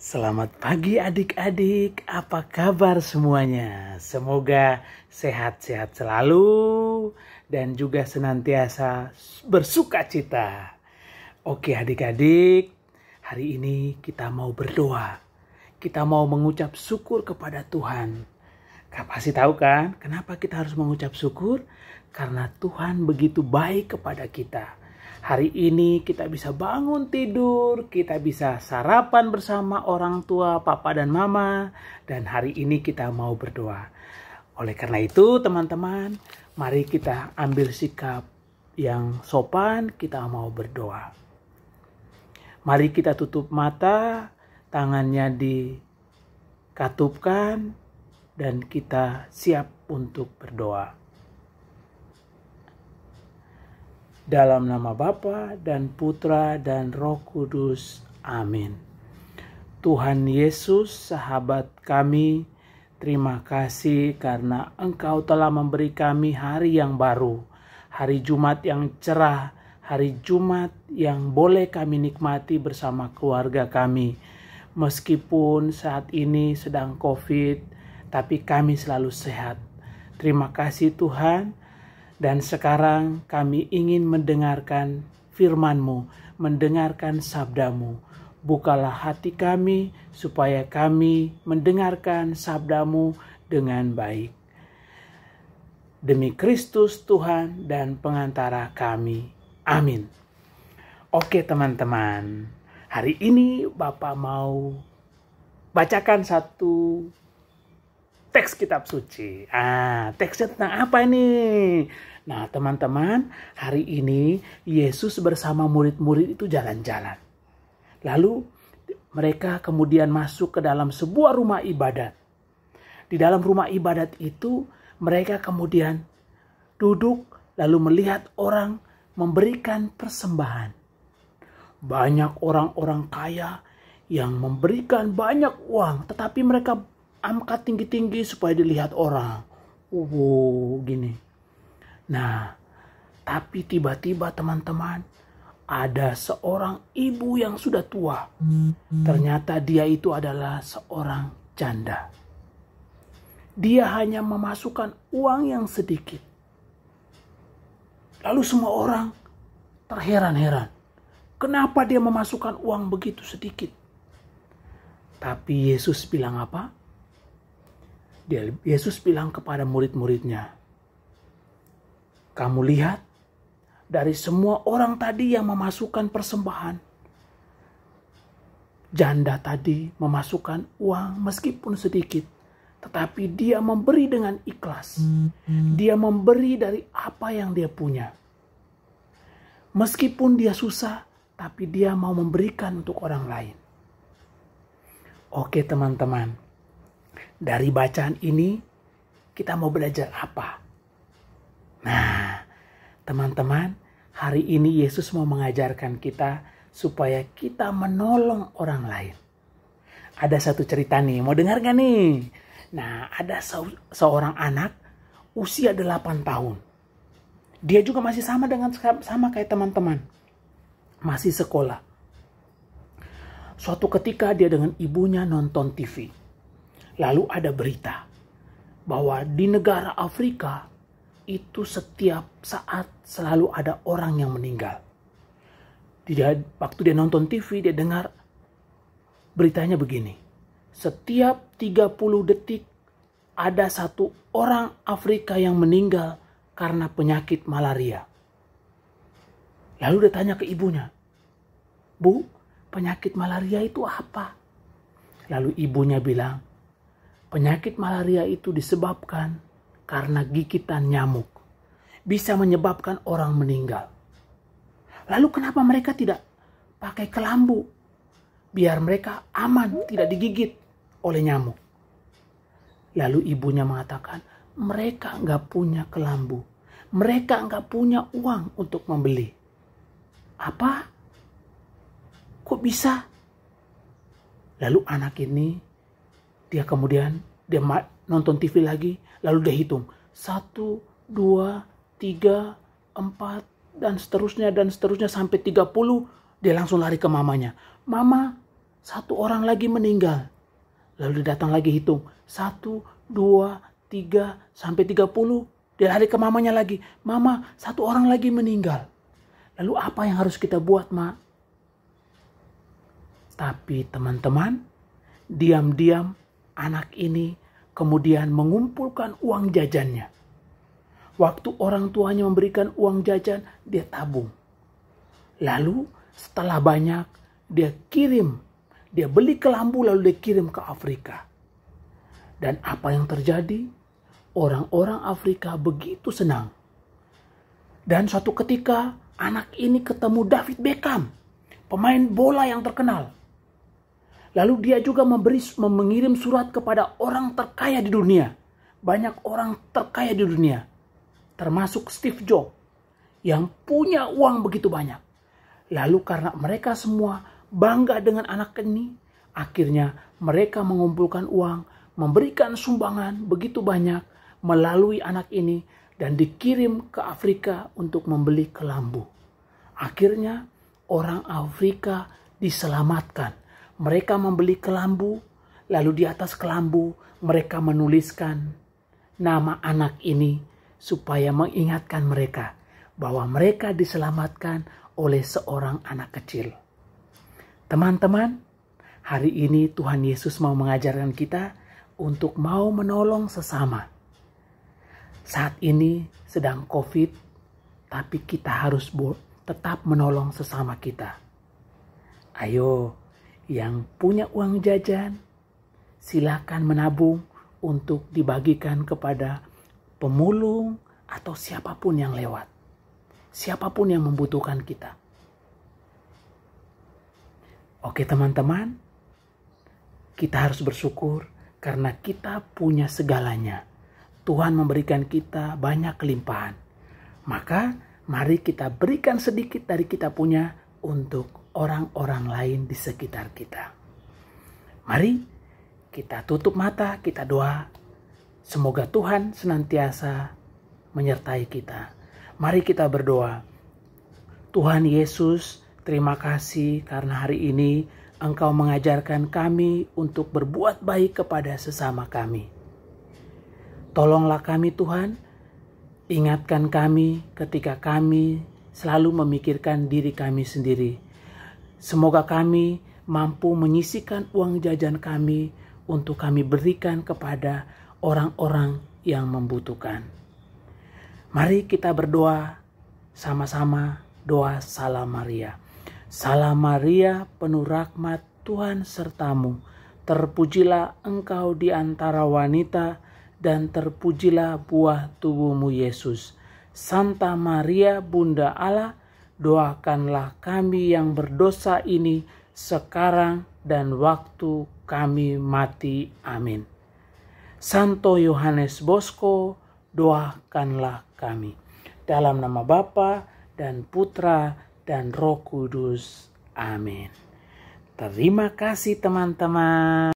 Selamat pagi adik-adik, apa kabar semuanya? Semoga sehat-sehat selalu dan juga senantiasa bersuka cita. Oke adik-adik, hari ini kita mau berdoa. Kita mau mengucap syukur kepada Tuhan. Pasti tahu kan kenapa kita harus mengucap syukur? Karena Tuhan begitu baik kepada kita. Hari ini kita bisa bangun tidur, kita bisa sarapan bersama orang tua, papa dan mama. Dan hari ini kita mau berdoa. Oleh karena itu teman-teman, mari kita ambil sikap yang sopan, kita mau berdoa. Mari kita tutup mata, tangannya dikatupkan, dan kita siap untuk berdoa. Dalam nama Bapa dan Putra dan Roh Kudus. Amin. Tuhan Yesus, sahabat kami, terima kasih karena Engkau telah memberi kami hari yang baru. Hari Jumat yang cerah, hari Jumat yang boleh kami nikmati bersama keluarga kami. Meskipun saat ini sedang COVID, tapi kami selalu sehat. Terima kasih Tuhan. Dan sekarang kami ingin mendengarkan firman-Mu, mendengarkan sabda-Mu. Bukalah hati kami supaya kami mendengarkan sabda-Mu dengan baik. Demi Kristus Tuhan dan pengantara kami. Amin. Oke teman-teman, hari ini Bapak mau bacakan satu teks kitab suci. Teksnya tentang apa nih? Nah teman-teman, hari ini Yesus bersama murid-murid itu jalan-jalan. Lalu mereka kemudian masuk ke dalam sebuah rumah ibadat. Di dalam rumah ibadat itu mereka kemudian duduk lalu melihat orang memberikan persembahan. Banyak orang-orang kaya yang memberikan banyak uang, tetapi mereka angkat tinggi-tinggi supaya dilihat orang. Gini. Nah, tapi tiba-tiba teman-teman, ada seorang ibu yang sudah tua. Ternyata dia itu adalah seorang janda. Dia hanya memasukkan uang yang sedikit. Lalu semua orang terheran-heran. Kenapa dia memasukkan uang begitu sedikit? Tapi Yesus bilang apa? Yesus bilang kepada murid-muridnya, kamu lihat dari semua orang tadi yang memasukkan persembahan, janda tadi memasukkan uang meskipun sedikit, tetapi dia memberi dengan ikhlas. Dia memberi dari apa yang dia punya. Meskipun dia susah, tapi dia mau memberikan untuk orang lain. Oke teman-teman. Dari bacaan ini kita mau belajar apa? Nah, teman-teman, hari ini Yesus mau mengajarkan kita supaya kita menolong orang lain. Ada satu cerita nih, mau dengar gak nih? Nah, ada seorang anak usia 8 tahun. Dia juga masih sama kayak teman-teman. Masih sekolah. Suatu ketika dia dengan ibunya nonton TV. Lalu ada berita bahwa di negara Afrika itu setiap saat selalu ada orang yang meninggal. Waktu dia nonton TV, dia dengar beritanya begini. Setiap 30 detik ada satu orang Afrika yang meninggal karena penyakit malaria. Lalu dia tanya ke ibunya, Bu, penyakit malaria itu apa? Lalu ibunya bilang, penyakit malaria itu disebabkan karena gigitan nyamuk. Bisa menyebabkan orang meninggal. Lalu kenapa mereka tidak pakai kelambu? Biar mereka aman, tidak digigit oleh nyamuk. Lalu ibunya mengatakan, mereka nggak punya kelambu. Mereka nggak punya uang untuk membeli. Apa? Kok bisa? Lalu anak ini dia kemudian nonton TV lagi, lalu dia hitung 1, 2, 3, 4 dan seterusnya sampai 30. Dia langsung lari ke mamanya. Mama, satu orang lagi meninggal. Lalu dia datang lagi hitung. 1, 2, 3, sampai 30. Dia lari ke mamanya lagi. Mama, satu orang lagi meninggal. Lalu apa yang harus kita buat, Ma? Tapi teman-teman, diam-diam anak ini kemudian mengumpulkan uang jajannya. Waktu orang tuanya memberikan uang jajan, dia tabung. Lalu setelah banyak, dia kirim. Dia beli kelambu lalu dia kirim ke Afrika. Dan apa yang terjadi? Orang-orang Afrika begitu senang. Dan suatu ketika anak ini ketemu David Beckham, pemain bola yang terkenal. Lalu dia juga mengirim surat kepada orang terkaya di dunia. Banyak orang terkaya di dunia. Termasuk Steve Jobs yang punya uang begitu banyak. Lalu karena mereka semua bangga dengan anak ini, akhirnya mereka mengumpulkan uang, memberikan sumbangan begitu banyak melalui anak ini dan dikirim ke Afrika untuk membeli kelambu. Akhirnya orang Afrika diselamatkan. Mereka membeli kelambu, lalu di atas kelambu mereka menuliskan nama anak ini supaya mengingatkan mereka bahwa mereka diselamatkan oleh seorang anak kecil. Teman-teman, hari ini Tuhan Yesus mau mengajarkan kita untuk mau menolong sesama. Saat ini sedang COVID, tapi kita harus tetap menolong sesama kita. Ayo, yang punya uang jajan, silakan menabung untuk dibagikan kepada pemulung atau siapapun yang lewat. Siapapun yang membutuhkan kita. Oke teman-teman, kita harus bersyukur karena kita punya segalanya. Tuhan memberikan kita banyak kelimpahan. Maka mari kita berikan sedikit dari kita punya untuk orang-orang lain di sekitar kita. Mari kita tutup mata, kita doa. Semoga Tuhan senantiasa menyertai kita. Mari kita berdoa. Tuhan Yesus, terima kasih karena hari ini Engkau mengajarkan kami untuk berbuat baik kepada sesama kami. Tolonglah kami Tuhan, ingatkan kami ketika kami selalu memikirkan diri kami sendiri. Semoga kami mampu menyisihkan uang jajan kami untuk kami berikan kepada orang-orang yang membutuhkan. Mari kita berdoa sama-sama doa Salam Maria. Salam Maria, penuh rahmat, Tuhan sertamu. Terpujilah engkau di antara wanita dan terpujilah buah tubuhmu Yesus. Santa Maria, Bunda Allah, doakanlah kami yang berdosa ini sekarang dan waktu kami mati. Amin. Santo Yohanes Bosco, doakanlah kami. Dalam nama Bapa dan Putra dan Roh Kudus. Amin. Terima kasih teman-teman.